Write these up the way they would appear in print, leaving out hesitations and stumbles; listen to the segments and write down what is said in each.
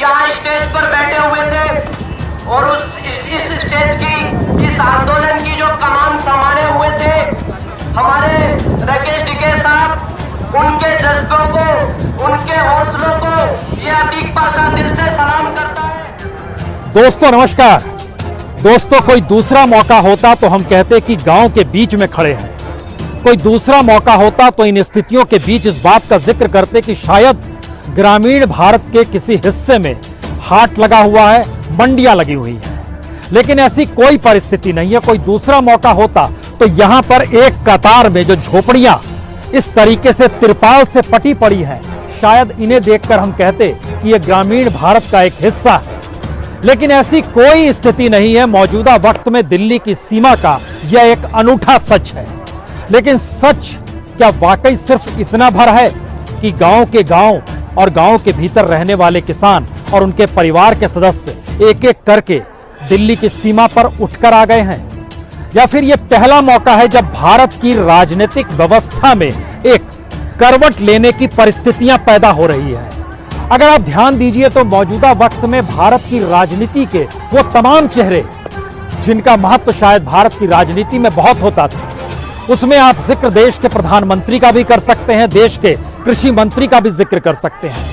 यहाँ स्टेज पर बैठे हुए थे और इस स्टेज की, इस आंदोलन की जो कमान संभाले हुए थे हमारे राकेश टिकैत साहब, उनके जज्बों को, उनके हौसलों को ये अतीक पाशा दिल से सलाम करता है। दोस्तों नमस्कार। दोस्तों, कोई दूसरा मौका होता तो हम कहते कि गांव के बीच में खड़े हैं। कोई दूसरा मौका होता तो इन स्थितियों के बीच इस बात का जिक्र करते कि शायद ग्रामीण भारत के किसी हिस्से में हाट लगा हुआ है, मंडियां लगी हुई हैं। लेकिन ऐसी कोई परिस्थिति नहीं है। कोई दूसरा मौका होता तो यहां पर एक कतार में जो झोपड़ियां इस तरीके से तिरपाल से पटी पड़ी हैं, शायद इन्हें देखकर हम कहते कि यह ग्रामीण भारत का एक हिस्सा है। लेकिन ऐसी कोई स्थिति नहीं है। मौजूदा वक्त में दिल्ली की सीमा का यह एक अनूठा सच है। लेकिन सच क्या वाकई सिर्फ इतना भर है कि गांव के गांव और गांव के भीतर रहने वाले किसान और उनके परिवार के सदस्य एक एक करके दिल्ली की सीमा पर उठकर आ गए हैं? या फिर यह पहला मौका है जब भारत की राजनीतिक व्यवस्था में एक करवट लेने की परिस्थितियां पैदा हो रही है? अगर आप ध्यान दीजिए तो मौजूदा वक्त में भारत की राजनीति के वो तमाम चेहरे जिनका महत्व शायद भारत की राजनीति में बहुत होता था, उसमें आप जिक्र देश के प्रधानमंत्री का भी कर सकते हैं, देश के कृषि मंत्री का भी जिक्र कर सकते हैं,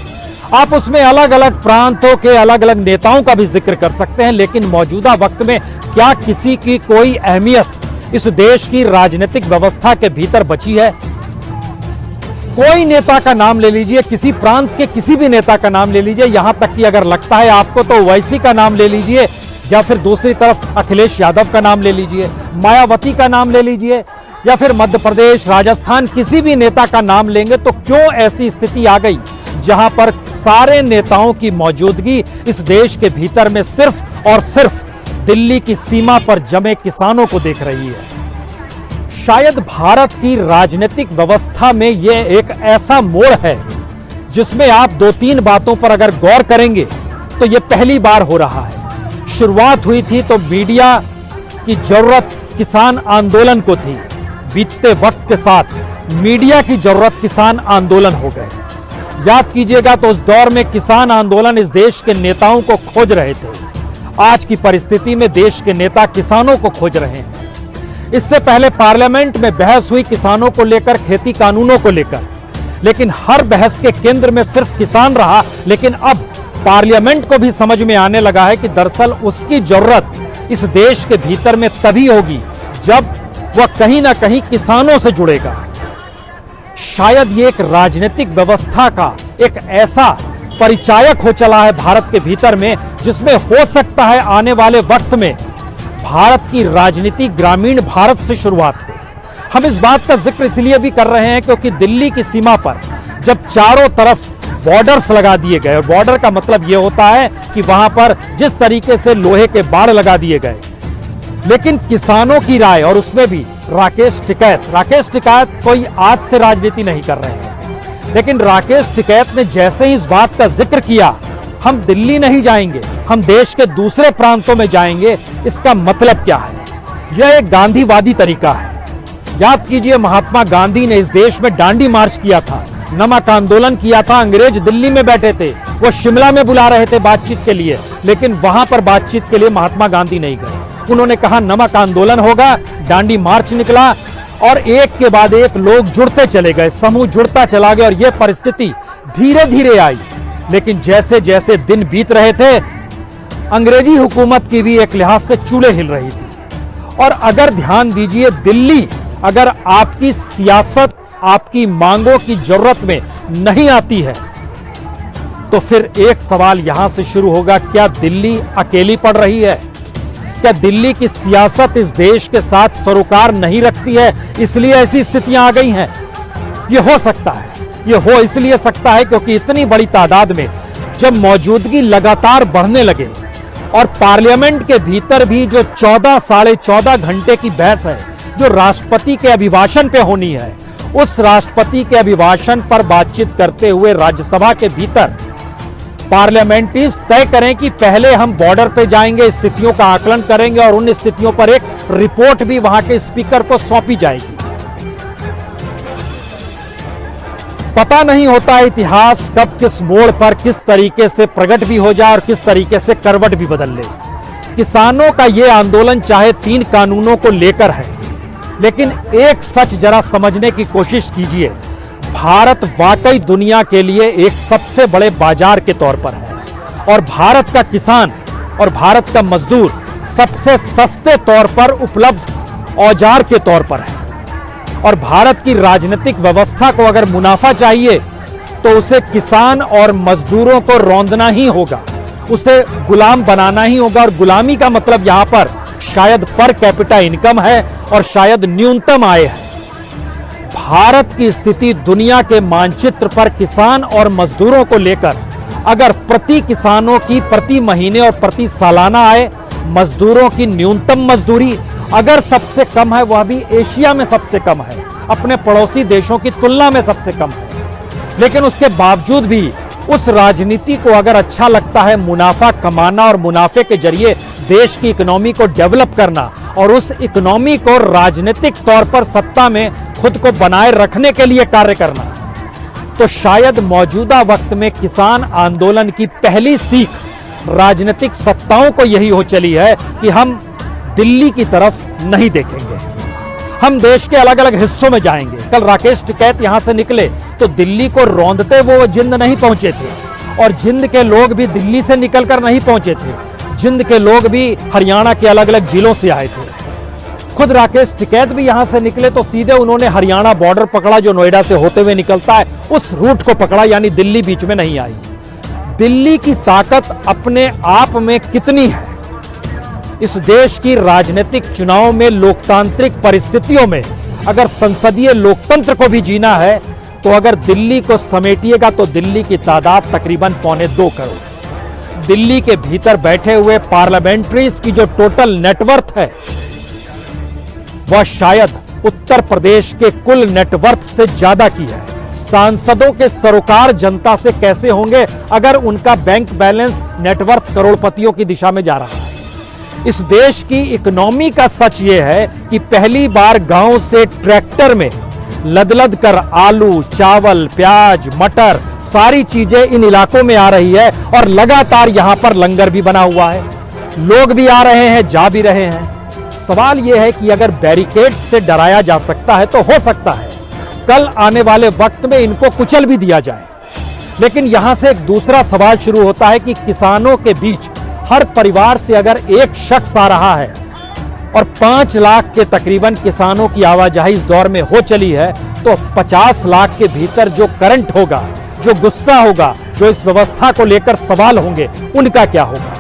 आप उसमें अलग अलग प्रांतों के अलग अलग नेताओं का भी जिक्र कर सकते हैं। लेकिन मौजूदा वक्त में क्या किसी की कोई अहमियत इस देश की राजनीतिक व्यवस्था के भीतर बची है? कोई नेता का नाम ले लीजिए, किसी प्रांत के किसी भी नेता का नाम ले लीजिए, यहां तक कि अगर लगता है आपको तो ओवैसी का नाम ले लीजिए, या फिर दूसरी तरफ अखिलेश यादव का नाम ले लीजिए, मायावती का नाम ले लीजिए, या फिर मध्य प्रदेश, राजस्थान, किसी भी नेता का नाम लेंगे तो क्यों ऐसी स्थिति आ गई जहां पर सारे नेताओं की मौजूदगी इस देश के भीतर में सिर्फ और सिर्फ दिल्ली की सीमा पर जमे किसानों को देख रही है? शायद भारत की राजनीतिक व्यवस्था में यह एक ऐसा मोड़ है जिसमें आप दो तीन बातों पर अगर गौर करेंगे तो यह पहली बार हो रहा है। शुरुआत हुई थी तो मीडिया की जरूरत किसान आंदोलन को थी, बीतते वक्त के साथ मीडिया की जरूरत किसान आंदोलन हो गए। याद कीजिएगा तो उस दौर में किसान आंदोलन इस देश के नेताओं को खोज रहे थे। आज की परिस्थिति में देश के नेता किसानों को खोज रहे हैं। इससे पहले पार्लियामेंट में बहस हुई किसानों को लेकर, खेती कानूनों को लेकर, लेकिन हर बहस के केंद्र में सिर्फ किसान रहा। लेकिन अब पार्लियामेंट को भी समझ में आने लगा है कि दरअसल उसकी जरूरत इस देश के भीतर में तभी होगी जब वह कहीं ना कहीं किसानों से जुड़ेगा। शायद ये एक राजनीतिक व्यवस्था का एक ऐसा परिचायक हो चला है भारत के भीतर में, जिसमें हो सकता है आने वाले वक्त में भारत की राजनीति ग्रामीण भारत से शुरुआत हो। हम इस बात का जिक्र इसलिए भी कर रहे हैं क्योंकि दिल्ली की सीमा पर जब चारों तरफ बॉर्डर्स लगा दिए गए, और बॉर्डर का मतलब यह होता है कि वहां पर जिस तरीके से लोहे के बाड़ लगा दिए गए, लेकिन किसानों की राय, और उसमें भी राकेश टिकैत कोई आज से राजनीति नहीं कर रहे हैं, लेकिन राकेश टिकैत ने जैसे ही इस बात का जिक्र किया, हम दिल्ली नहीं जाएंगे, हम देश के दूसरे प्रांतों में जाएंगे, इसका मतलब क्या है? यह एक गांधीवादी तरीका है। याद कीजिए महात्मा गांधी ने इस देश में दांडी मार्च किया था, नमक आंदोलन किया था। अंग्रेज दिल्ली में बैठे थे, वो शिमला में बुला रहे थे बातचीत के लिए, लेकिन वहां पर बातचीत के लिए महात्मा गांधी नहीं गए। उन्होंने कहा नमक आंदोलन होगा, दांडी मार्च निकला और एक के बाद एक लोग जुड़ते चले गए, समूह जुड़ता चला गया और यह परिस्थिति धीरे धीरे आई। लेकिन जैसे जैसे दिन बीत रहे थे, अंग्रेजी हुकूमत की भी एक लिहाज से चूल्हे हिल रही थी। और अगर ध्यान दीजिए, दिल्ली अगर आपकी सियासत, आपकी मांगों की जरूरत में नहीं आती है तो फिर एक सवाल यहां से शुरू होगा, क्या दिल्ली अकेली पड़ रही है? क्या दिल्ली की सियासत इस देश के साथ सरोकार नहीं रखती है, इसलिए ऐसी स्थितियां आ गई हैं? यह हो सकता है, यह हो इसलिए सकता है क्योंकि इतनी बड़ी तादाद में जब मौजूदगी लगातार बढ़ने लगे और पार्लियामेंट के भीतर भी जो 14 साढ़े 14 घंटे की बहस है जो राष्ट्रपति के अभिभाषण पे होनी है, उस राष्ट्रपति के अभिभाषण पर बातचीत करते हुए राज्यसभा के भीतर पार्लियामेंट्रीज तय करें कि पहले हम बॉर्डर पे जाएंगे, स्थितियों का आकलन करेंगे और उन स्थितियों पर एक रिपोर्ट भी वहां के स्पीकर को सौंपी जाएगी। पता नहीं होता इतिहास कब किस मोड़ पर किस तरीके से प्रकट भी हो जाए और किस तरीके से करवट भी बदल ले। किसानों का यह आंदोलन चाहे 3 कानूनों को लेकर है, लेकिन एक सच जरा समझने की कोशिश कीजिए। भारत वाकई दुनिया के लिए एक सबसे बड़े बाजार के तौर पर है और भारत का किसान और भारत का मजदूर सबसे सस्ते तौर पर उपलब्ध औजार के तौर पर है। और भारत की राजनीतिक व्यवस्था को अगर मुनाफा चाहिए तो उसे किसान और मजदूरों को रौंदना ही होगा, उसे गुलाम बनाना ही होगा। और गुलामी का मतलब यहां पर शायद पर कैपिटा इनकम है और शायद न्यूनतम आय है। भारत की स्थिति दुनिया के मानचित्र पर किसान और मजदूरों को लेकर अगर प्रति किसानों की प्रति महीने और प्रति सालाना आय, मजदूरों की न्यूनतम मजदूरी अगर सबसे कम है, वह भी एशिया में सबसे कम है, अपने पड़ोसी देशों की तुलना में सबसे कम है। लेकिन उसके बावजूद भी उस राजनीति को अगर अच्छा लगता है मुनाफा कमाना और मुनाफे के जरिए देश की इकोनॉमी को डेवलप करना और उस इकोनॉमी को राजनीतिक तौर पर सत्ता में खुद को बनाए रखने के लिए कार्य करना, तो शायद मौजूदा वक्त में किसान आंदोलन की पहली सीख राजनीतिक सत्ताओं को यही हो चली है कि हम दिल्ली की तरफ नहीं देखेंगे, हम देश के अलग अलग हिस्सों में जाएंगे। कल राकेश टिकैत यहां से निकले तो दिल्ली को रौंदते वो जिंद नहीं पहुंचे थे और जिंद के लोग भी दिल्ली से निकलकर नहीं पहुंचे थे, जिंद के लोग भी हरियाणा के अलग अलग जिलों से आए थे। खुद राकेश टिकैत भी यहां से निकले तो सीधे उन्होंने हरियाणा बॉर्डर पकड़ा जो नोएडा से होते हुए निकलता है, उस रूट को पकड़ा, यानी दिल्ली बीच में नहीं आई। दिल्ली की ताकत अपने आप में कितनी है, इस देश की राजनीतिक चुनाव में लोकतांत्रिक परिस्थितियों में अगर संसदीय लोकतंत्र को भी जीना है तो अगर दिल्ली को समेटिएगा तो दिल्ली की तादाद तकरीबन 1.25 करोड़। दिल्ली के भीतर बैठे हुए पार्लियामेंट्रीज की जो टोटल नेटवर्थ है वह शायद उत्तर प्रदेश के कुल नेटवर्थ से ज्यादा की है। सांसदों के सरोकार जनता से कैसे होंगे अगर उनका बैंक बैलेंस नेटवर्थ करोड़पतियों की दिशा में जा रहा है। इस देश की इकोनॉमी का सच यह है कि पहली बार गांव से ट्रैक्टर में लद कर आलू, चावल, प्याज, मटर सारी चीजें इन इलाकों में आ रही है और लगातार यहां पर लंगर भी बना हुआ है, लोग भी आ रहे हैं, जा भी रहे हैं। सवाल यह है कि अगर बैरिकेड से डराया जा सकता है तो हो सकता है कल आने वाले वक्त में इनको कुचल भी दिया जाए। लेकिन यहां से एक दूसरा सवाल शुरू होता है कि किसानों के बीच हर परिवार से अगर एक शख्स आ रहा है और 5 लाख के तकरीबन किसानों की आवाजाही इस दौर में हो चली है, तो 50 लाख के भीतर जो करंट होगा, जो गुस्सा होगा, जो इस व्यवस्था को लेकर सवाल होंगे, उनका क्या होगा।